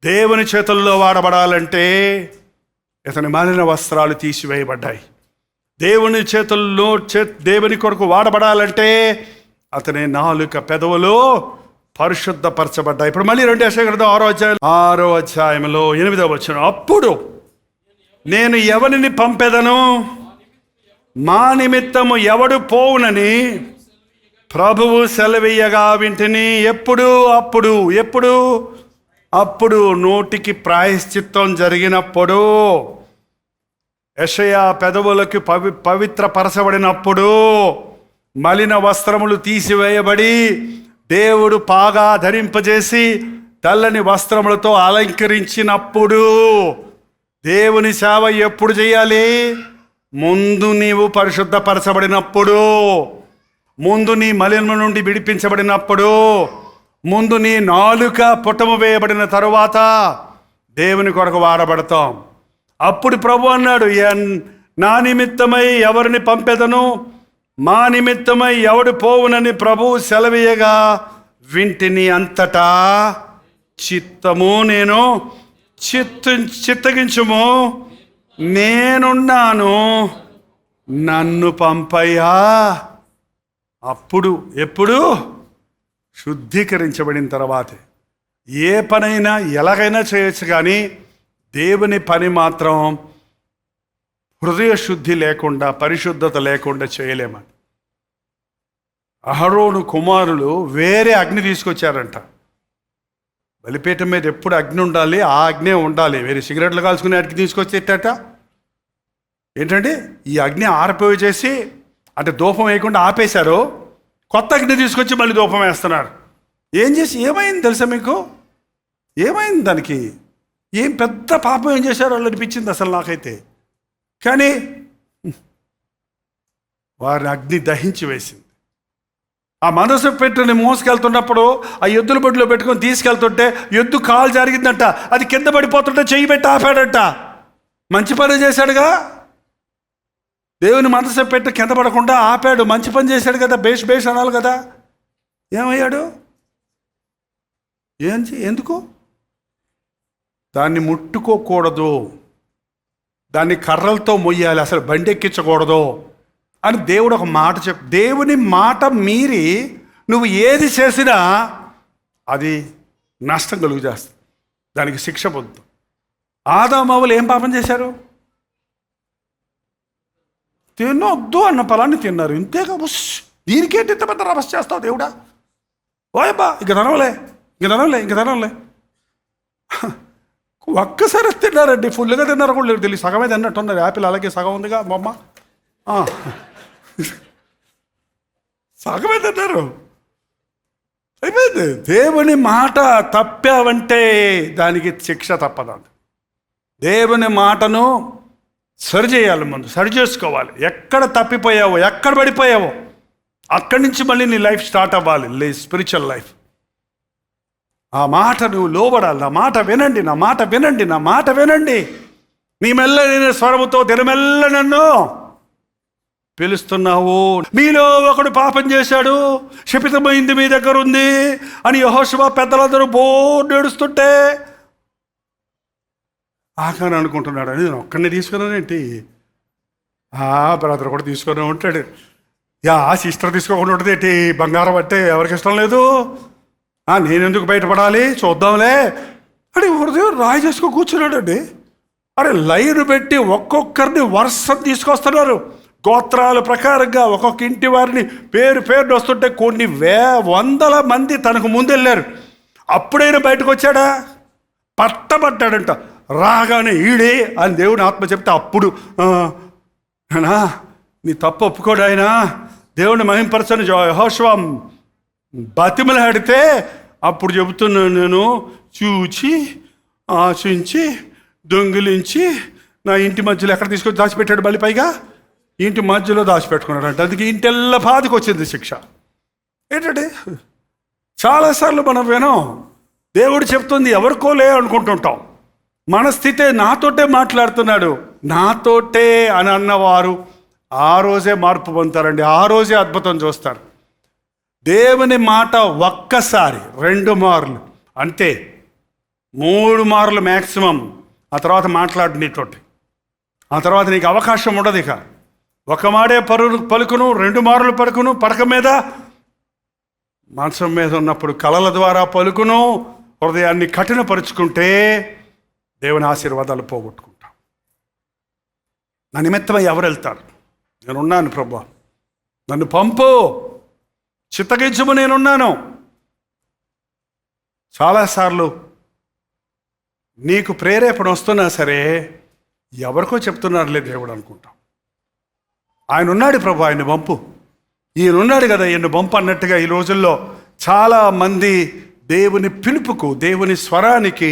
దేవుని చేతుల్లో వాడబడాలంటే ఇతని మాలిన వస్త్రాలు తీసివేయబడ్డాయి. దేవుని చేతుల్లో దేవుని కొరకు వాడబడాలంటే అతని నాలుక పెదవులు పరిశుద్ధపరచబడ్డాయి. ఇప్పుడు మళ్ళీ 2 యెషయా గ్రంథం 6వ అధ్యాయంలో 8వ వచనం, అప్పుడు నేను ఎవరిని పంపెదను, మా నిమిత్తము ఎవడు పోవునని ప్రభువు సెలవీయగా వింటిని. అప్పుడు నోటికి ప్రాయశ్చిత్తం జరిగినప్పుడు, యెషయా పెదవులకు పవిత్రపరచబడినప్పుడు, మలిన వస్త్రములు తీసివేయబడి దేవుడు పాగా ధరింపజేసి తెల్లని వస్త్రములతో అలంకరించినప్పుడు, దేవుని సేవ ఎప్పుడు చేయాలి? ముందు నీవు పరిశుద్ధపరచబడినప్పుడు, ముందు నీ మలిన నుండి విడిపించబడినప్పుడు, ముందు నీ నాలుక పుటము వేయబడిన తరువాత దేవుని కొరకు వాడబడతాం. అప్పుడు ప్రభు అన్నాడు, నా నిమిత్తమై ఎవరిని పంపెదను, మా నిమిత్తమై ఎవడు పోవునని ప్రభువు సెలవీయగా వింటిని. అంతటా చిత్తము నేను చిత్తగించుము, నేనున్నాను, నన్ను పంపయ్యా. అప్పుడు ఎప్పుడు? శుద్ధీకరించబడిన తర్వాతే. ఏ పనైనా ఎలాగైనా చేయొచ్చు, కానీ దేవుని పని మాత్రం హృదయ శుద్ధి లేకుండా, పరిశుద్ధత లేకుండా చేయలేమని. అహరోను కుమారులు వేరే అగ్ని తీసుకొచ్చారంట. బలిపీఠం మీద ఎప్పుడు అగ్ని ఉండాలి, ఆ అగ్నే ఉండాలి. వేరే సిగరెట్లు కాల్చుకునే అగ్ని తీసుకొచ్చేటట. ఏంటంటే ఈ అగ్ని ఆరిపోయి చేసి, అంటే ధూపం వేయకుండా ఆపేశారు, కొత్త అగ్ని తీసుకొచ్చి మళ్ళీ ధూపం వేస్తున్నారు. ఏమైంది తెలుసా మీకు? ఏమైంది దానికి? ఏం పెద్ద పాపం ఏం చేశారో వాళ్ళు అనిపించింది అసలు నాకైతే. కానీ వారిని అగ్ని దహించి వేసింది. ఆ మనసు పెట్టుని మోసుకెళ్తున్నప్పుడు ఆ ఎద్దుల బొడ్లో పెట్టుకొని తీసుకెళ్తుంటే ఎద్దు కాలు జరిగిందంట, అది కింద పడిపోతుంటే చెయ్యి పెట్టి ఆపాడంట. మంచి పని చేశాడుగా, దేవుని మనసు పెట్టి కింద పడకుండా ఆపాడు. మంచి పని చేశాడు కదా, బేష్ అనాలి కదా. ఏమయ్యాడు? ఎందుకు? దాన్ని ముట్టుకోకూడదు, దాన్ని కర్రలతో మొయ్యాలి, అసలు బండి ఎక్కించకూడదు అని దేవుడు ఒక మాట దేవుని మాట మీరి నువ్వు ఏది చేసినా అది నష్టం కలుగు చేస్తుంది, దానికి శిక్ష పొందుతావు. ఆదాము అవ్వలు ఏం పాపం చేశారు? తినొద్దు అన్న ఫలాన్ని తిన్నారు. ఇంతేగా, దీనికేంటి ఇంత పెద్ద రభస చేస్తావు దేవుడా? ఓయబ్బా, ఇంక తినలే. ఒక్కసారి తిన్నారండి, ఫుల్గా తిన్నారు కూడా లేదు తెలియదు. సగమే తిన్నట్టున్నారు. యాపిల్ అలాగే సగం ఉందిగా బొమ్మ, సగమే తిన్నారు, అయిపోయింది. దేవుని మాట తప్పావంటే దానికి శిక్ష తప్పదండి. దేవుని మాటను సరిచేయాలి, ముందు సరి చేసుకోవాలి. ఎక్కడ తప్పిపోయావో, ఎక్కడ పడిపోయావో అక్కడి నుంచి మళ్ళీ నీ లైఫ్ స్టార్ట్ అవ్వాలి, స్పిరిచువల్ లైఫ్. ఆ మాట నువ్వు లోబడాలి. నా మాట వినండి. నీ మెల్లైన స్వరముతో తెరమెల్ల నన్ను పిలుస్తున్నావు. మీలో ఒకడు పాపం చేశాడు, శపితమైంది మీ దగ్గర ఉంది అని యెహోషువ పెద్దలందరూ బోర్డు ఏడుస్తుంటే ఆకాని అనుకుంటున్నాడు, అని నేను ఒక్కడిని తీసుకున్నానేంటి? బ్రదర్ కూడా తీసుకుని ఉంటాడు, సిస్టర్ తీసుకోకుండా ఉంటుంది ఏంటి? బంగారం అంటే ఎవరికి ఇష్టం లేదు, నేనెందుకు బయటపడాలి, చూద్దాంలే అని హృదయం రాయి చేసుకో కూర్చున్నాడు అండి. అరే లైన్ పెట్టి ఒక్కొక్కరిని వరుస తీసుకొస్తున్నారు, గోత్రాల ప్రకారంగా ఒక్కొక్క ఇంటి వారిని పేరు వస్తుంటే కొన్ని వందల మంది తనకు ముందు వెళ్ళారు. అప్పుడైనా బయటకు వచ్చాడా? పట్టబడ్డాడంట. రాగానే ఈడే అని దేవుని ఆత్మ చెప్తే అప్పుడు నీ తప్పు ఒప్పుకోడు ఆయన. దేవుని మహింపరచని యెహోషువ బతిమలాడితే అప్పుడు చెబుతున్నాను, నేను చూచి ఆశించి దొంగిలించి నా ఇంటి మధ్యలో ఎక్కడ తీసుకొచ్చి దాచిపెట్టాడు, బలి పైగా ఇంటి మధ్యలో దాచిపెట్టుకున్నాడంట. అందుకే ఇంటెల్ల బాధకు వచ్చింది శిక్ష. ఏంటంటే చాలాసార్లు మనం వినం, దేవుడు చెప్తుంది ఎవరికోలే అనుకుంటుంటాం. మన స్థితే నాతోటే మాట్లాడుతున్నాడు, నాతోటే అని అన్నవారు ఆ రోజే మార్పు పొందుతారండి, ఆ రోజే అద్భుతం చూస్తారు. దేవుని మాట ఒక్కసారి 2 మార్లు అంతే, 3 మార్లు మ్యాక్సిమం. ఆ తర్వాత మాట్లాడు నీతోటి. ఆ తర్వాత నీకు అవకాశం ఉండదు. ఇక ఒక మాడే పలుకును, 2 మార్లు పలుకును, పడక మీద మంచం మీద ఉన్నప్పుడు కలల ద్వారా పలుకును. హృదయాన్ని కఠినపరుచుకుంటే దేవుని ఆశీర్వాదాలు పోగొట్టుకుంటాం. నా నిమిత్తమై ఎవరు వెళ్తారు? నేనున్నాను ప్రభువా, నన్ను పంపు, చిత్తగించుము, నేనున్నాను. చాలాసార్లు నీకు ప్రేరేపణ వస్తున్నా సరే ఎవరికో చెప్తున్నారులే దేవుడు అనుకుంటాం. ఆయన ఉన్నాడు ప్రభు, ఆయన పంపు, ఈయన ఉన్నాడు కదా, ఈయన పంపు అన్నట్టుగా ఈ రోజుల్లో చాలామంది దేవుని పిలుపుకు, దేవుని స్వరానికి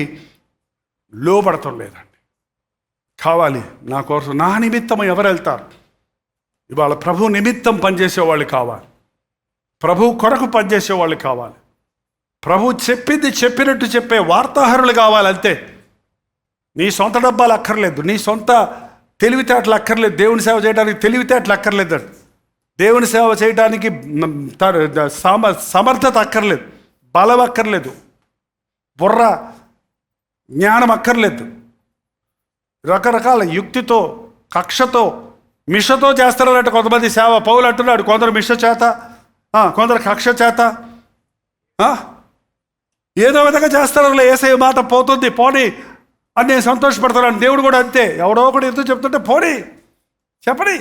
లోబడటం లేదండి. కావాలి నా కోసం, నా నిమిత్తం ఎవరు వెళ్తారు? ఇవాళ ప్రభు నిమిత్తం పనిచేసేవాళ్ళు కావాలి, ప్రభు కొరకు పనిచేసేవాళ్ళు కావాలి, ప్రభు చెప్పింది చెప్పినట్టు చెప్పే వార్తాహరులు కావాలి. అంతే. నీ సొంత డబ్బాలు అక్కర్లేదు, నీ సొంత తెలివితేటలు అక్కర్లేదు, దేవుని సేవ చేయడానికి తెలివితేటలు అక్కర్లేదు, దేవుని సేవ చేయడానికి సమర్థత అక్కర్లేదు, బలం అక్కర్లేదు, బుర్ర జ్ఞానం అక్కర్లేదు. రకరకాల యుక్తితో, కక్షతో, మిషతో చేస్తారన్నట్టు కొంతమంది సేవ. పౌలు అంటున్నాడు, కొందరు మిష చేత, కొందరు కక్ష చేత, ఏదో విధంగా చేస్తారో యేసయ్య మాట పోతుంది, పోనీ అని నేను సంతోషపడతాను. దేవుడు కూడా అంతే. ఎవడో ఒకటి ఎందుకు చెప్తుంటే పోనీ చెప్పని.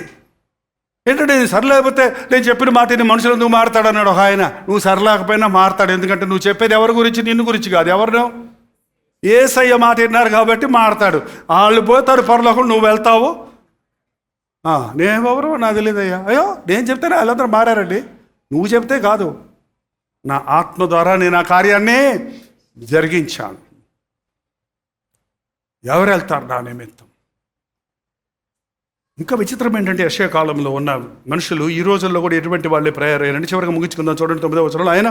ఏంటంటే సరిలేకపోతే నేను చెప్పిన మాట నీ మనుషులు ఎందుకు మారుతాడు అన్నాడు ఒక ఆయన. నువ్వు సరిలేకపోయినా మారుతాడు, ఎందుకంటే నువ్వు చెప్పేది ఎవరి గురించి? నిన్ను గురించి కాదు. ఎవరినో? యేసయ్య మాట విన్నారు కాబట్టి మారుతాడు. వాళ్ళు పోతారు పరలోకం, నువ్వు వెళ్తావు. నేనెవరు నాకు తెలియదయ్యా. అయ్యో నేను చెప్తేనే వాళ్ళందరూ మారారండి. నువ్వు చెప్తే కాదు, నా ఆత్మ ద్వారా నేను ఆ కార్యాన్ని జరిగించాను. ఎవరు వెళ్తారు నా నిమిత్తం? ఇంకా విచిత్రం ఏంటంటే యెషయా కాలంలో ఉన్న మనుషులు ఈ రోజుల్లో కూడా ఎటువంటి వాళ్ళే ప్రయారయ్యారంటే. చివరికి ముగించుకుందాం. చూడండి 9వ వచనంలో, ఆయన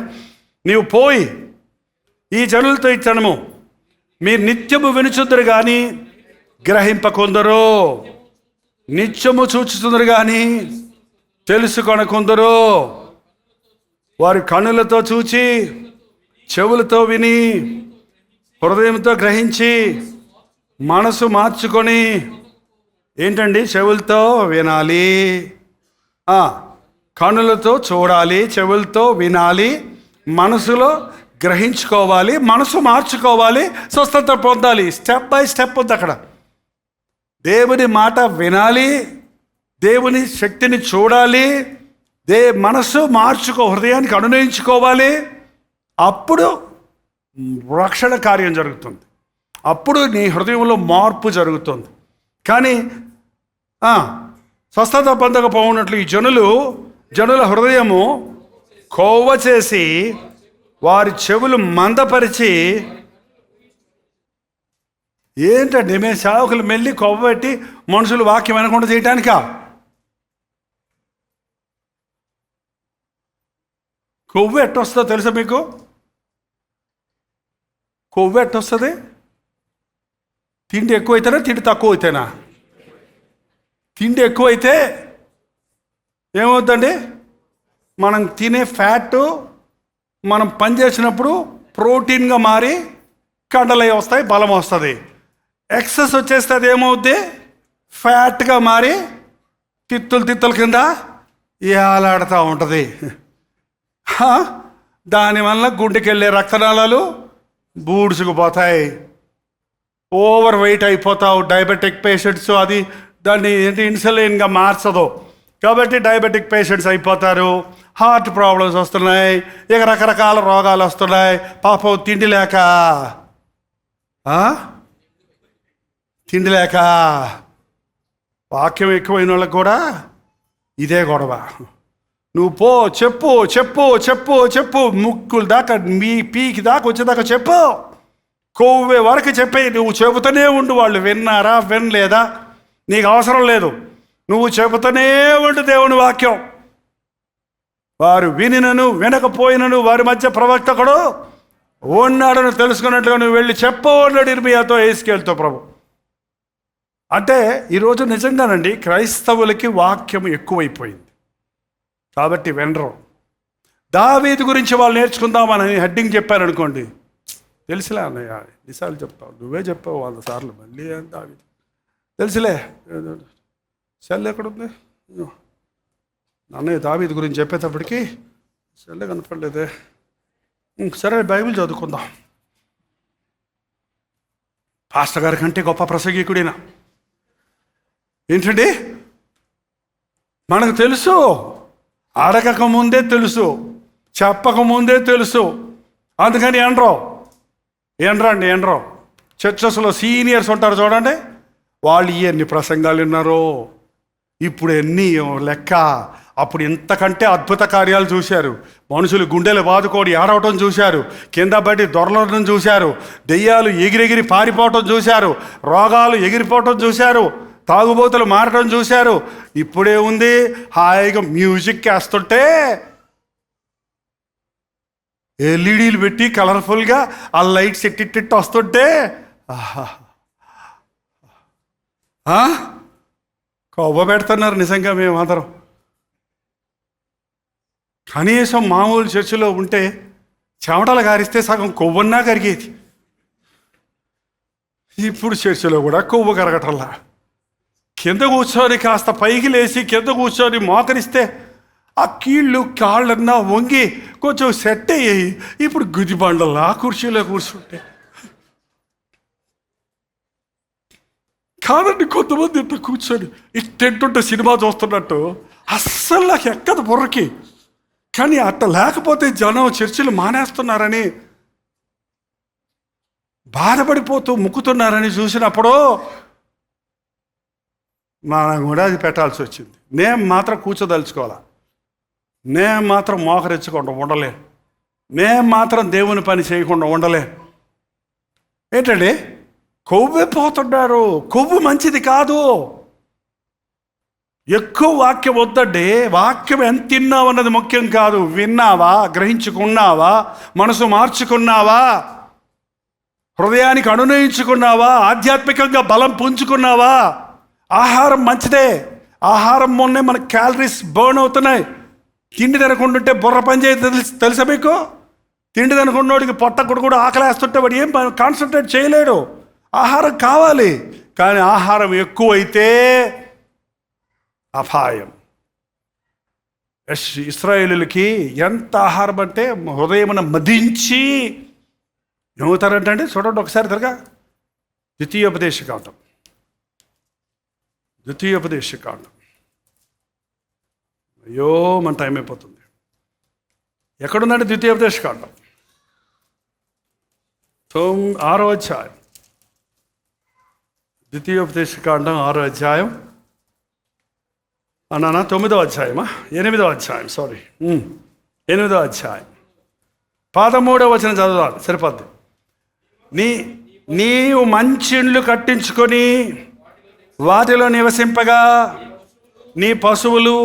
నీవు పోయి ఈ జనులతో ఇచ్చనము, మీరు నిత్యము వినుచుందరు కానీ గ్రహింపకొందరు, నిత్యము చూచుచుందరు కానీ తెలుసుకొనకొందరు. వారి కన్నులతో చూచి, చెవులతో విని, హృదయంతో గ్రహించి, మనసు మార్చుకొని, ఏంటండి? చెవులతో వినాలి, కన్నులతో చూడాలి, చెవులతో వినాలి, మనసులో గ్రహించుకోవాలి, మనసు మార్చుకోవాలి, స్వస్థత పొందాలి. స్టెప్ బై స్టెప్ ఉంది అక్కడ. దేవుని మాట వినాలి, దేవుని శక్తిని చూడాలి, మనసు హృదయానికి అనునయించుకోవాలి. అప్పుడు రక్షణ కార్యం జరుగుతుంది, అప్పుడు నీ హృదయంలో మార్పు జరుగుతుంది. కానీ స్వస్థత పొందకపోయినట్లు ఈ జనుల హృదయము కొవ్వ చేసి, వారి చెవులు మందపరిచి, ఏంటంటే మేము సేవకులు మెల్లి కొవ్వ పెట్టి మనుషులు వాక్యం వినకుండా చేయటానికా? కొవ్వు ఎట్టొస్తుందో తెలుసా మీకు? కొవ్వు ఎట్టొస్తుంది? తిండి ఎక్కువైతేనా, తిండి తక్కువ అయితేనా? తిండి ఎక్కువైతే ఏమవుతుందండి? మనం తినే ఫ్యాట్ మనం పనిచేసినప్పుడు ప్రోటీన్గా మారి కండలై వస్తాయి, బలం వస్తుంది. ఎక్సెస్ వచ్చేస్తే అది ఏమవుద్ది? ఫ్యాట్గా మారి తిత్తుల కింద ఏలాడుతూ ఉంటుంది. దానివల్ల గుండెకెళ్ళే రక్తనాళాలు బూడ్చుకుపోతాయి, ఓవర్ వెయిట్ అయిపోతావు. డయాబెటిక్ పేషెంట్స్ అది దాన్ని ఇన్సులిన్గా మార్చదు కాబట్టి డయాబెటిక్ పేషెంట్స్ అయిపోతారు. హార్ట్ ప్రాబ్లమ్స్ వస్తున్నాయి, ఇక రకరకాల రోగాలు వస్తున్నాయి. పాపం తిండి లేక వాక్యం ఎక్కువైన వాళ్ళకి కూడా ఇదే గొడవ. నువ్వు పో, చెప్పు చెప్పు చెప్పు చెప్పు, ముక్కుల దాకా మీ పీకి దాకా వచ్చేదాకా చెప్పు, కొవ్వే వరకు చెప్పే. నువ్వు చెబుతూనే ఉండు. వాళ్ళు విన్నారా వినలేదా నీకు అవసరం లేదు, నువ్వు చెబుతూనే ఉండు దేవుని వాక్యం. వారు వినినను వినకపోయినను వారి మధ్య ప్రవక్తకుడు ఉన్నాడని తెలుసుకున్నట్లుగా నువ్వు వెళ్ళి చెప్పు అన్నాడు ఇర్మియాతో, యేస్కేలుతో ప్రభు. అంటే ఈరోజు నిజంగానండి క్రైస్తవులకి వాక్యం ఎక్కువైపోయింది కాబట్టి వినరు. దావీదు గురించి వాళ్ళు నేర్చుకుందామని హెడ్డింగ్ చెప్పారనుకోండి, తెలుసులే అన్నయ్య, ఎన్నిసార్లు చెప్తావు, నువ్వే చెప్పావు 100 సార్లు, మళ్ళీ ఎంత తెలుసులే. సెల్ ఎక్కడుంది? అన్నయ్య దావీదు గురించి చెప్పేటప్పటికి సెల్ కనపడలేదే. సరే బైబిల్ చదువుకుందాం. పాస్టర్ గారి కంటే గొప్ప ప్రసంగికుడినా ఏంటండి? మనకు తెలుసు, అడగక ముందే తెలుసు, చెప్పకముందే తెలుసు. అందుకని ఎండ్రండి. చర్చస్లో సీనియర్స్ ఉంటారు చూడండి, వాళ్ళు ఎన్ని ప్రసంగాలు విన్నారో, ఇప్పుడు ఎన్ని లెక్క. అప్పుడు ఇంతకంటే అద్భుత కార్యాలు చూశారు. మనుషులు గుండెలు బాదుకోడి ఆడవటం చూశారు, కింద బట్టి దొరలడం చూశారు, దెయ్యాలు ఎగిరెగిరి పారిపోవటం చూశారు, రోగాలు ఎగిరిపోవటం చూశారు, తాగుబోతులు మారటం చూశారు. ఇప్పుడే ఉంది, హాయిగా మ్యూజిక్ వేస్తుంటే ఎల్ఈడీలు పెట్టి కలర్ఫుల్గా ఆ లైట్స్ ఎట్టిట్టు వస్తుంటే కొవ్వ పెడుతున్నారు నిజంగా. మేమందరం కనీసం మామూలు చర్చిలో ఉంటే చెమటలు గారిస్తే సగం కొవ్వన్నా కరిగేది. ఇప్పుడు చర్చిలో కూడా కొవ్వు కరగటంలా. కింద కూర్చొని కాస్త పైకి లేచి కింద కూర్చొని మోకరిస్తే ఆ కాళ్ళన్నా వంగి కొంచెం సెట్ అయ్యాయి. ఇప్పుడు గుదిబండల్లా కుర్చీలో కూర్చుంటే కాదండి. కొంతమంది ఇంత కూర్చొని ఇట్టెంటుంటే సినిమా చూస్తున్నట్టు అస్సలు నాకు ఎక్కదు బుర్రకి. కానీ అట్లా లేకపోతే జనం చర్చిలు మానేస్తున్నారని బాధపడిపోతూ ముక్కుతున్నారని చూసినప్పుడు మనం కూడా అది పెట్టాల్సి వచ్చింది. నేను మాత్రం కూర్చోదలుచుకోవాలా, నేను మాత్రం మోకరించకుండా ఉండలే, నేను మాత్రం దేవుని పని చేయకుండా ఉండలే. ఏంటండి కొవ్వైపోతున్నారు. కొవ్వు మంచిది కాదు. ఎక్కువ వాక్యం వద్దండి. వాక్యం ఎంత తిన్నావు అన్నది ముఖ్యం కాదు. విన్నావా, గ్రహించుకున్నావా, మనసు మార్చుకున్నావా, హృదయానికి అనునయించుకున్నావా, ఆధ్యాత్మికంగా బలం పుంజుకున్నావా? ఆహారం మంచిదే. ఆహారం మొన్నే మనకు క్యాలరీస్ బర్న్ అవుతున్నాయి. తిండి తినకుంటుంటే బుర్ర పని చేయదు, తెలుసా మీకు? తిండి తినకుండాడికి పొట్టకుడు కూడా ఆకలేస్తుంటే వాడు ఏం కాన్సన్ట్రేట్ చేయలేడు. ఆహారం కావాలి, కానీ ఆహారం ఎక్కువైతే అపాయం. ఇశ్రాయేలులకి ఎంత ఆహారం అంటే హృదయమున మదించి ఏమవుతారంటే చూడండి ఒకసారి తిరగా ద్వితీయోపదేశకాండం. అయ్యో మన టైం అయిపోతుంది. ఎక్కడుందంటే ద్వితీయోపదేశకాండం 6వ అధ్యాయం. ద్వితీయోపదేశకాండం 6వ అధ్యాయం అన్నా 9వ అధ్యాయమా 8వ అధ్యాయం 8వ అధ్యాయం 13వ వచనం చదవాలి, సరిపోద్ది. నీవు మంచి ఇండ్లు కట్టించుకొని వాటిలో నివసింపగా నీ పశువులు,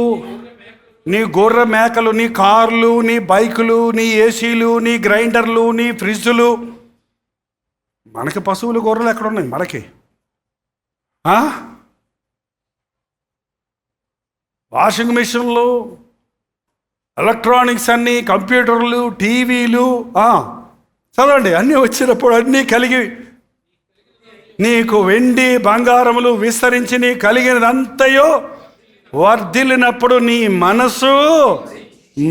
నీ గొర్రె మేకలు, నీ కార్లు, నీ బైకులు, నీ ఏసీలు, నీ గ్రైండర్లు, నీ ఫ్రిడ్జులు. మనకి పశువులు గొర్రెలు ఎక్కడున్నాయి? మనకి వాషింగ్ మిషన్లు, ఎలక్ట్రానిక్స్ అన్నీ, కంప్యూటర్లు, టీవీలు, చదవండి, అన్నీ వచ్చినప్పుడు అన్నీ కలిగి నీకు వెండి బంగారములు విస్తరించి నీ కలిగినదంతయో వర్ధిల్లినప్పుడు నీ మనసు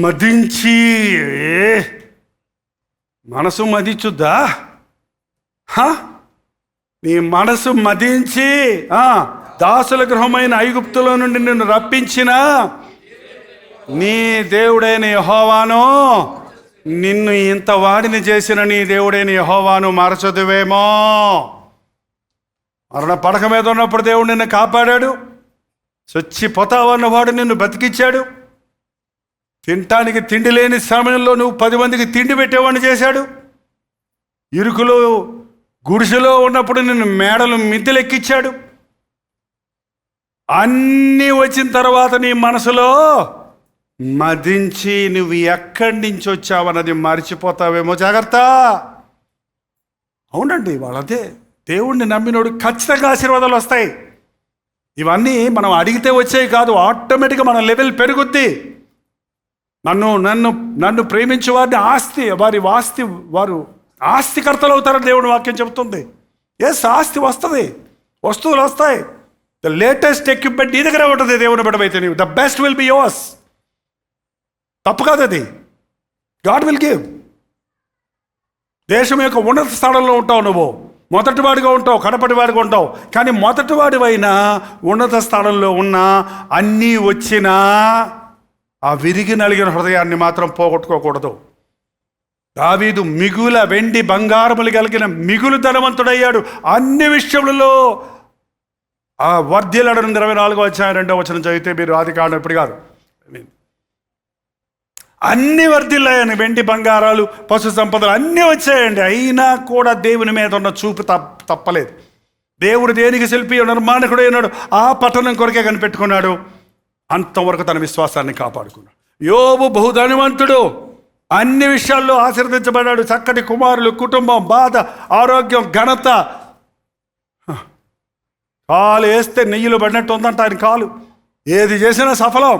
మదించి, మనసు మదించుద్దా? నీ మనసు మదించి దాసుల గృహమైన ఐగుప్తులో నుండి నిన్ను రప్పించిన నీ దేవుడైన యెహోవాను, నిన్ను ఇంత వాడిని చేసిన నీ దేవుడైన యెహోవాను మరచదువేమో. మరణ పడక మీద ఉన్నప్పుడు దేవుడు నిన్ను కాపాడాడు. చచ్చిపోతావన్నవాడు నిన్ను బతికిచ్చాడు. తినటానికి తిండి లేని సమయంలో నువ్వు 10 మందికి తిండి పెట్టేవాడిని చేశాడు. ఇరుకులో గుడిసెలో ఉన్నప్పుడు నిన్ను మేడలు మిద్దెలెక్కిచ్చాడు. అన్నీ వచ్చిన తర్వాత నీ మనసులో మదించి నువ్వు ఎక్కడి నుంచి వచ్చావన్నది మర్చిపోతావేమో, జాగ్రత్త. అవునండి, వాళ్ళదే దేవుణ్ణి నమ్మినోడు ఖచ్చితంగా ఆశీర్వాదాలు వస్తాయి. ఇవన్నీ మనం అడిగితే వచ్చాయి కాదు, ఆటోమేటిక్గా మన లెవెల్ పెరుగుద్ది. నన్ను ప్రేమించే వారిని వారి ఆస్తి వారు ఆస్తికర్తలు అవుతారని దేవుని వాక్యం చెబుతుంది. ఎస్, ఆస్తి వస్తుంది, వస్తువులు వస్తాయి. ద లేటెస్ట్ ఎక్విప్మెంట్ నీ దగ్గర ఉంటుంది. దేవుని బిడ్డవైతే నీవు the best will be yours. తప్పు కాదు అది. God will give. దేశం యొక్క ఉన్నత స్థానంలో ఉంటావు, నువ్వు మొదటివాడిగా ఉంటావు, కడపటివాడిగా ఉంటావు. కానీ మొదటివాడివైనా ఉన్నత స్థానంలో ఉన్నా అన్నీ వచ్చినా ఆ విరిగి నలిగిన హృదయాన్ని మాత్రం పోగొట్టుకోకూడదు. దావీదు మిగుల వెండి బంగారములు కలిగిన మిగులు ధనవంతుడయ్యాడు. అన్ని విషయములలో ఆ వర్ధిల్లడం. 24వ అధ్యాయం 2వ వచనం చదివితే మీరు ఆది కాండం ఇప్పుడు కాదు, అన్ని వర్ధిల్లాయని, వెండి బంగారాలు పశు సంపదలు అన్నీ వచ్చాయండి. అయినా కూడా దేవుని మీద ఉన్న చూపు తప్పలేదు. దేవుడు దేనికి శిల్పి నిర్మాణకుడు అయినాడు, ఆ పట్టణం కొరకే కనిపెట్టుకున్నాడు. అంతవరకు తన విశ్వాసాన్ని కాపాడుకున్నాడు. యోబు బహుధనవంతుడు, అన్ని విషయాల్లో ఆశీర్వదించబడ్డాడు. చక్కటి కుమారులు, కుటుంబం, బాధ, ఆరోగ్యం, ఘనత. కాలు వేస్తే నెయ్యిలో పడినట్టు ఉందంట ఆయన కాలు. ఏది చేసినా సఫలం.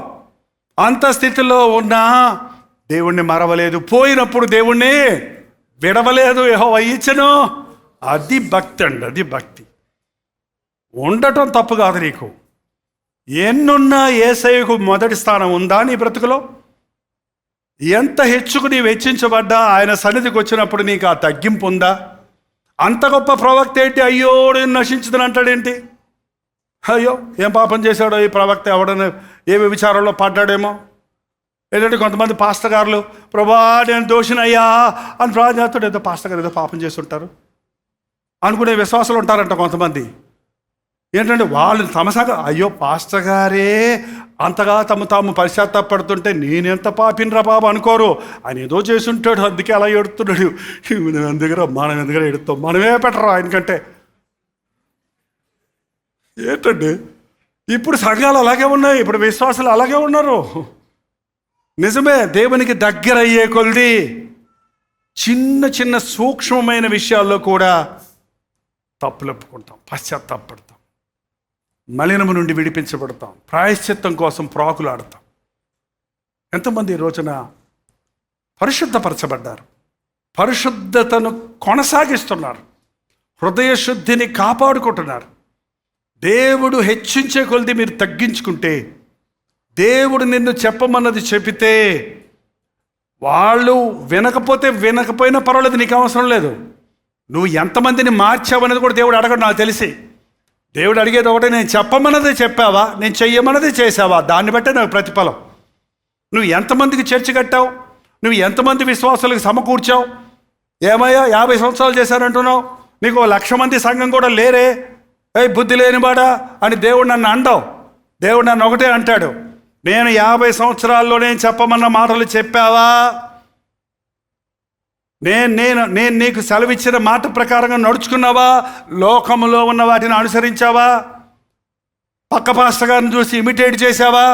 అంత స్థితిలో ఉన్నా దేవుణ్ణి మరవలేదు. పోయినప్పుడు దేవుణ్ణి విడవలేదు. యెహోవా ఇచ్చెను. అది భక్తి అండి, అది భక్తి. ఉండటం తప్పు కాదు. నీకు ఎన్నున్నా యేసయ్యకు మొదటి స్థానం ఉందా నీ బ్రతుకులో? ఎంత హెచ్చుకు నీవు హెచ్చించబడ్డా ఆయన సన్నిధికి వచ్చినప్పుడు నీకు ఆ తగ్గింపు ఉందా? అంత గొప్ప ప్రవక్త ఏంటి, అయ్యో నేను నశించుదని అంటాడేంటి? అయ్యో ఏం పాపం చేశాడో ఈ ప్రవక్త, ఎవడని ఏ విచారంలో పడ్డాడేమో. ఏంటంటే కొంతమంది పాస్టర్ గారులు, ప్రభా నేను దోషినయ్యా అని ప్రార్థన చేస్తాడు. ఏదో పాస్టర్ గారు ఏదో పాపం చేస్తుంటారు అనుకునే విశ్వాసాలు ఉంటారంట కొంతమంది. ఏంటంటే వాళ్ళు తమసాగా, అయ్యో పాస్టర్ గారే అంతగా తాము పశ్చాత్తాపడుతుంటే నేనెంత పాపినరా బాబు అనుకోరు. ఆయన ఏదో చేసుంటాడు, అందుకే అలా ఎడుతున్నాడు. మనం ఎందుకు ఎడుతాం, మనమే పెట్టరా ఆయనకంటే. ఏంటండి ఇప్పుడు సంఘాలు అలాగే ఉన్నాయి, ఇప్పుడు విశ్వాసాలు అలాగే ఉన్నారు. నిజమే, దేవునికి దగ్గర అయ్యే కొలది చిన్న చిన్న సూక్ష్మమైన విషయాల్లో కూడా తప్పులొప్పుకుంటాం, పశ్చాత్తాపడతాం, మలినము నుండి విడిపించబడతాం, ప్రాయశ్చిత్తం కోసం ప్రాకులాడతాం. ఎంతమంది ఈ రోజున పరిశుద్ధపరచబడ్డారు, పరిశుద్ధతను కొనసాగిస్తున్నారు, హృదయ శుద్ధిని కాపాడుకుంటున్నారు. దేవుడు హెచ్చించే కొలది మీరు తగ్గించుకుంటే, దేవుడు నిన్ను చెప్పమన్నది చెబితే వాళ్ళు వినకపోయినా పర్వాలేదు, నీకు అవసరం లేదు. నువ్వు ఎంతమందిని మార్చావనేది కూడా దేవుడు అడగడు. నాకు తెలిసి దేవుడు అడిగేది ఒకటే, నేను చెప్పమన్నది చెప్పావా, నేను చెయ్యమన్నది చేసావా, దాన్ని బట్టే నాకు ప్రతిఫలం. నువ్వు ఎంతమందికి చర్చి కట్టావు, నువ్వు ఎంతమంది విశ్వాసాలకు సమకూర్చావు. ఏమయ్యా 50 సంవత్సరాలు చేశానంటున్నావు, నీకు 1,00,000 మంది సంఘం కూడా లేరే, బుద్ధి లేనివాడా అని దేవుడు నన్ను అండవు. దేవుడు నన్ను ఒకటే అంటాడు, నేను 50 సంవత్సరాల్లో నేను చెప్పమన్న మాటలు చెప్పావా, నేను నీకు సెలవిచ్చిన మాట ప్రకారంగా నడుచుకున్నావా, లోకంలో ఉన్న వాటిని అనుసరించావా, పక్క పాస్టర్ గారిని చూసి ఇమిటేట్ చేసావా,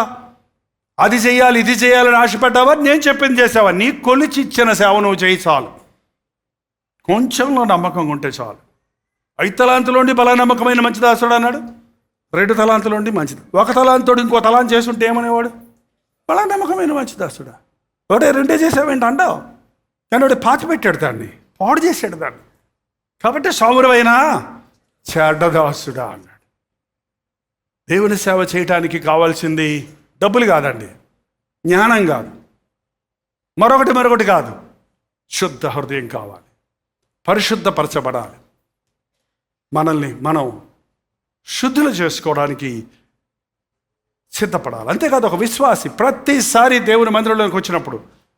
అది చేయాలి ఇది చేయాలని ఆశపడ్డావా, నేను చెప్పింది చేసావా? నీ కొలిచి ఇచ్చిన సేవ నువ్వు చేయి చాలు. కొంచెంలో నమ్మకంగా ఉంటే చాలు. 5 తలాంతులోండి బల నమ్మకమైన మంచి దాసుడు అన్నాడు. 2 తలాంతులోండి మంచిది. 1 తలాంతుడు ఇంకో తలాంతు చేస్తుంటే ఏమనేవాడు? బల నమ్మకమైన మంచి దాసుడా, 2 చేసావేంటి అంటావు. కానీ వాడు పాతి పెట్టాడు, దాన్ని పాడు చేశాడు దాన్ని. కాబట్టి సౌమ్యమైన చెడ్డదాసుడా అన్నాడు. దేవుని సేవ చేయటానికి కావాల్సింది డబ్బులు కాదండి, జ్ఞానం కాదు, మరొకటి కాదు, శుద్ధ హృదయం కావాలి, పరిశుద్ధపరచబడాలి. మనల్ని మనం శుద్ధులు చేసుకోవడానికి సిద్ధపడాలి. అంతేకాదు, ఒక విశ్వాసి ప్రతిసారి దేవుని మందిరంలోకి వచ్చినప్పుడు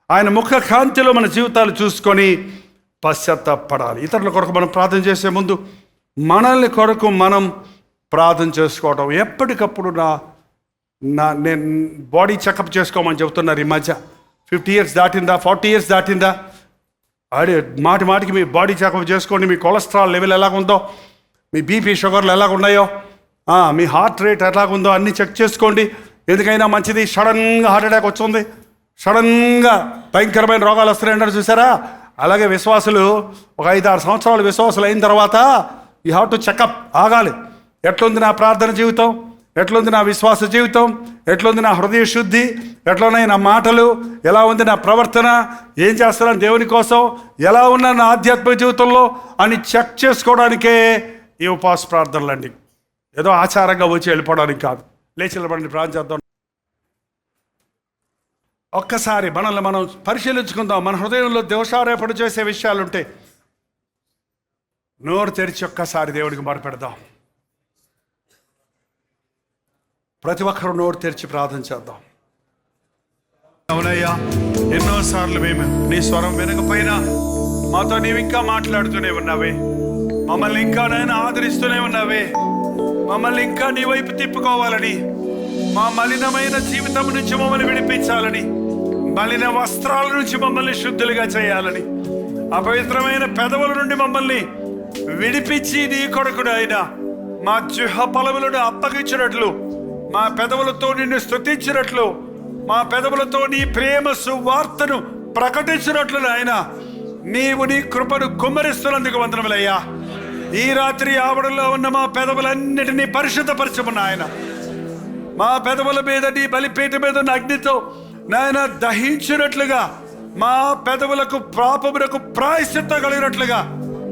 ఆయన ముఖ కాంతిలో మన జీవితాలు చూసుకొని పశ్చాత్తాపడాలి. ఇతరుల కొరకు మనం ప్రార్థన చేసే ముందు మనల్ని కొరకు మనం ప్రార్థన చేసుకోవడం. ఎప్పటికప్పుడు నేను బాడీ చెకప్ చేసుకోమని చెబుతున్నారు ఈ మధ్య. 50 years దాటిందా, 40 years దాటిందా, అడే మాటికి మీ బాడీ చెకప్ చేసుకోండి. మీ కొలెస్ట్రాల్ లెవెల్ ఎలాగుందో, మీ బీపీ షుగర్లు ఎలాగున్నాయో, మీ హార్ట్ రేట్ ఎలాగుందో అన్నీ చెక్ చేసుకోండి. ఎందుకైనా మంచిది. సడన్గా హార్ట్ అటాక్ వచ్చింది, సడన్గా భయంకరమైన రోగాలు వస్తున్నాయంటారు చూసారా? అలాగే విశ్వాసులు ఒక 5-6 సంవత్సరాలు విశ్వాసులు అయిన తర్వాత యూ హ్యావ్ టు చెకప్. ఆగాలి. ఎట్లుంది నా ప్రార్థన జీవితం, ఎట్లుంది నా విశ్వాస జీవితం, ఎట్లుంది నా హృదయ శుద్ధి, ఎట్లున్నాయి నా మాటలు, ఎలా ఉంది నా ప్రవర్తన, ఏం చేస్తున్నాను దేవుని కోసం, ఎలా ఉన్నా నా ఆధ్యాత్మిక జీవితంలో అని చెక్ చేసుకోవడానికే ఈ ఉపవాస ప్రార్థనలు అండి. ఏదో ఆచారంగా వచ్చి వెళ్ళిపోవడానికి కాదు. లేచి నిలబడండి, ప్రార్థన చేద్దాం. ఒక్కసారి మనల్ని మనం పరిశీలించుకుందాం. మన హృదయంలో దోషారోపణ చేసే విషయాలుంటే నోరు తెరిచి ఒక్కసారి దేవుడికి మొరపెడదాం. ప్రతి ఒక్కరు నోరు తెరిచి ప్రార్థన చేద్దాం. అవునయ్యా, ఎన్నోసార్లు మేము నీ స్వరం వినకపోయినా మాతో నీవు ఇంకా మాట్లాడుతూనే ఉన్నావే, మమ్మల్ని ఇంకా నేను ఆదరిస్తూనే ఉన్నావే, మమ్మల్ని ఇంకా నీ వైపు తిప్పుకోవాలని, మా మలినమైన జీవితం నుంచి మమ్మల్ని విడిపించాలని, మలిన వస్త్రాల నుంచి మమ్మల్ని శుద్ధులుగా చేయాలని, అపవిత్రమైన పెదవుల నుండి మమ్మల్ని విడిపించి నీ కొడుకుడు అయిన మా జిహ్వ ఫలములను అప్పగించినట్లు, మా పెదవులతో నిన్ను స్తుతించినట్లు, మా పెదవులతో నీ ప్రేమ సువార్తను ప్రకటించినట్లు నాయన నీవు నీ కృపను కుమ్మరిస్తున్నందుకు వందనములయ్యా. ఈ రాత్రి ఆవడంలో ఉన్న మా పెదవులన్నిటినీ పరిశుద్ధపరచము నాయన. మా పెదవుల మీద నీ బలిపీఠ మీద ఉన్న అగ్నితో నాయన దహించినట్లుగా, మా పెదవులకు పాపములకు ప్రాయశ్చిత్తం కలిగినట్లుగా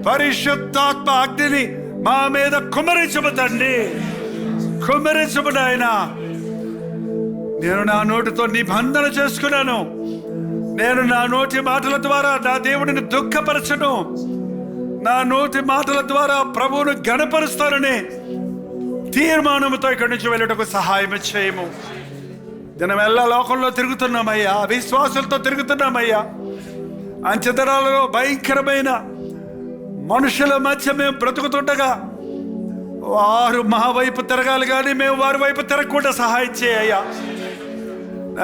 పరిశుద్ధాత్మ అగ్నిని మా మీద కుమ్మరించము తండ్రి, కుమ్మరించము నాయన. నేను నా నోటితో నిబంధన చేసుకున్నాను, నేను నా నోటి మాటల ద్వారా నా దేవుడిని దుఃఖపరచను, నా నోటి మాటల ద్వారా ప్రభువును గణపరుస్తానని తీర్మానంతో ఇక్కడి నుంచి వెళ్ళటకు సహాయం చేయము. దినమెల్లా లోకంలో తిరుగుతున్నామయ్యా, విశ్వాసులతో తిరుగుతున్నామయ్యా. అంచెదరాలలో భయంకరమైన మనుషుల మధ్య మేము బ్రతుకుతుండగా వారు మా వైపు తిరగాలి కానీ మేము వారి వైపు తిరగకుండా సహాయం చేయ్యా.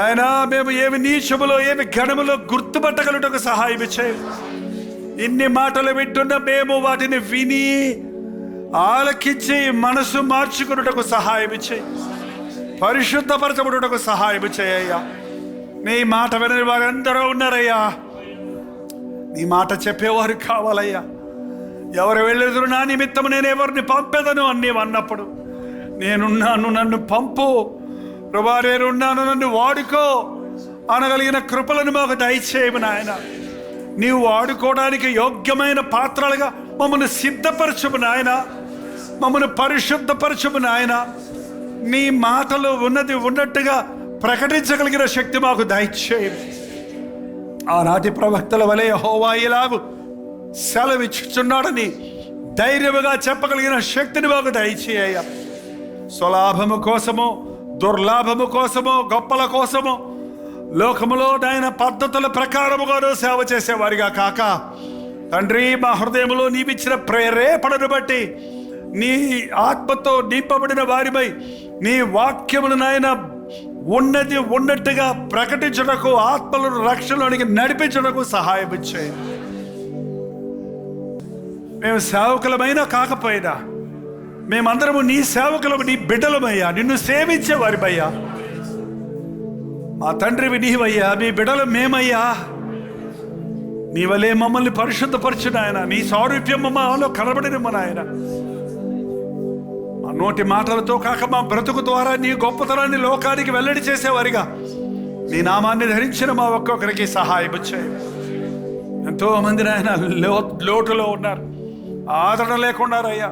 ఆయన మేము ఏమి నీచములో ఏమి ఘనములో గుర్తుపట్టగలుగుటకు సహాయం చేయ. ఇన్ని మాటలు వింటున్న మేము వాటిని విని ఆలకించి మనసు మార్చుకున్నటకు సహాయం చేయి, పరిశుద్ధపరచబడుటకు సహాయం చేయ్యా. నీ మాట వినని వారు ఎందరో ఉన్నారయ్యా, నీ మాట చెప్పేవారు కావాలయ్యా. ఎవరు వెళ్ళెదురు నా నిమిత్తము నేను ఎవరిని పంపేదను అని నీవు అన్నప్పుడు, నేనున్నాను నన్ను పంపు ప్రభా, నేనున్నాను నన్ను వాడుకో అనగలిగిన కృపలను మాకు దయచేయము నాయన. నీవు వాడుకోవడానికి యోగ్యమైన పాత్రలుగా మమ్మల్ని సిద్ధపరచము నాయన, మమ్మల్ని పరిశుద్ధపరచము నాయన. నీ మాటలు ఉన్నది ఉన్నట్టుగా ప్రకటించగలిగిన శక్తి మాకు దయచేయము. ఆనాటి ప్రవక్తల వలె యెహోవా ఇలాగు సెలవిచ్చుచున్నాడని ధైర్యముగా చెప్పగలిగిన శక్తిని మాకు దయచేయ. స్వలాభము కోసమో దుర్లాభము కోసమో గొప్పల కోసమో లోకములో నాయన పద్ధతుల ప్రకారముగాను సేవ చేసేవారిగా కాక తండ్రి, మా హృదయంలో నీవిచ్చిన ప్రేరేపణను బట్టి నీ ఆత్మతో నింపబడిన వారిపై నీ వాక్యమును నాయన ఉన్నది ఉన్నట్టుగా ప్రకటించుటకు, ఆత్మలను రక్షణలోనికి నడిపించుటకు సహాయం ఇచ్చే. మేము సేవకులమైనా కాకపోయినా మేమందరము నీ సేవకులము, నీ బిడ్డలమయ్యా, నిన్ను సేవించే వారిపయ్యా. మా తండ్రివి నీవయ్యా, మీ బిడ్డలు మేమయ్యా. నీ వలే మమ్మల్ని పరిశుద్ధపరచు నాయన, నీ సారూప్యం మాలో కనబడిన మా నాయన. మా నోటి మాటలతో కాక మా బ్రతుకు ద్వారా నీ గొప్పతనాన్ని లోకానికి వెల్లడి చేసేవారిగా నీ నామాన్ని ధరించిన మా ఒక్కొక్కరికి సహాయం వచ్చాయి. ఎంతో మంది నాయన లోటులో ఉన్నారు, ఆదరణ లేకున్నారయ్యా,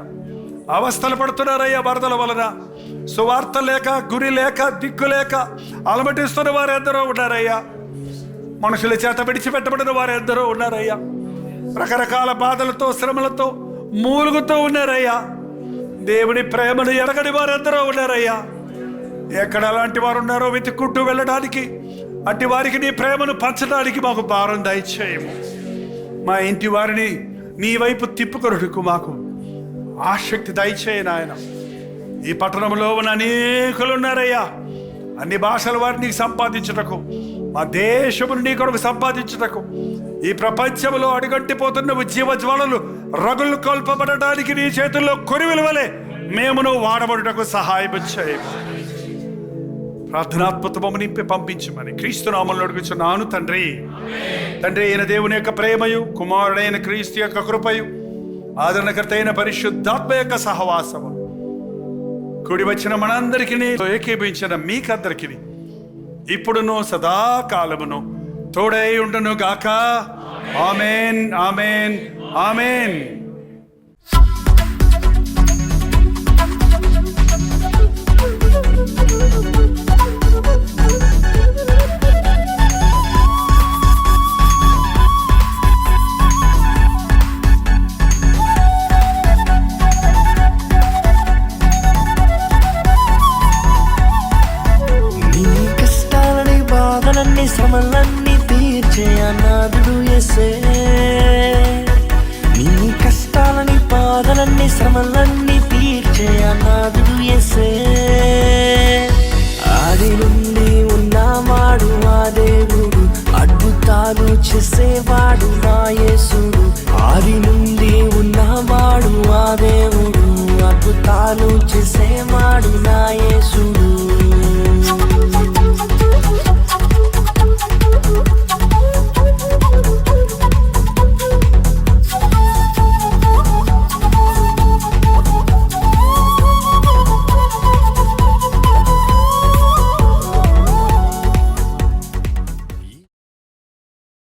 అవస్థలు పడుతున్నారయ్యా. వరదల వలన సువార్త లేక, గురి లేక, దిక్కు లేక అలమటిస్తున్న వారు ఎందరో ఉన్నారయ్యా. మనుషుల చేత విడిచిపెట్టబడిన వారు ఎందరో ఉన్నారయ్యా. రకరకాల బాధలతో శ్రమలతో మూలుగుతూ ఉన్నారయ్యా. దేవుని ప్రేమను ఎరగని వారు ఎందరో ఉన్నారయ్యా. ఎక్కడ అలాంటి వారు ఉన్నారో వెతుక్కుంటూ వెళ్ళడానికి, అట్టి వారికి నీ ప్రేమను పంచడానికి మాకు భారం దయచేయము. మా ఇంటి వారిని నీ వైపు తిప్పుకొనుటకు మాకు ఆసక్తి దయచేయ నాయన. ఈ పట్టణంలో ఉన్న అనేకులు ఉన్నారయ్యా. అన్ని భాషల వారిని సంపాదించుటకు, మా దేశమును నీ కొరకు సంపాదించుటకు, ఈ ప్రపంచంలో అడుగంటిపోతున్న ఉద్యమ జ్వాలలు రగులు కోల్పబడడానికి నీ చేతుల్లో కొరివిల వలె మేమును వాడబడుటకు సహాయం చేయము. ప్రార్థనాత్మతము నింపి పంపించమని క్రీస్తు నామములో అడుగుచున్నాను తండ్రి. తండ్రి అయిన దేవుని యొక్క ప్రేమయు, కుమారుడైన క్రీస్తు యొక్క కృపయు, ఆదరణకర్త అయిన పరిశుద్ధాత్మ యొక్క సహవాసము కూడి వచ్చిన మనందరికీ ఏకీభించిన మీకందరికీ ఇప్పుడును సదాకాలమును తోడై ఉండును గాక. ఆమేన్, ఆమేన్, ఆమేన్. శ్రమలన్నీ తీర్చే అనాథుడు యేసే. నీ కష్టాలని బాధలన్నీ శ్రమలన్నీ తీర్చే అనాథుడు యేసే. ఆది నుండి ఉన్నవాడు ఆ దేవుడు, అద్భుతాలు చేసేవాడు నా యేసుడు. ఆది నుండి ఉన్నవాడు ఆ దేవుడు, అద్భుతాలు చేసేవాడు నా యేసుడు.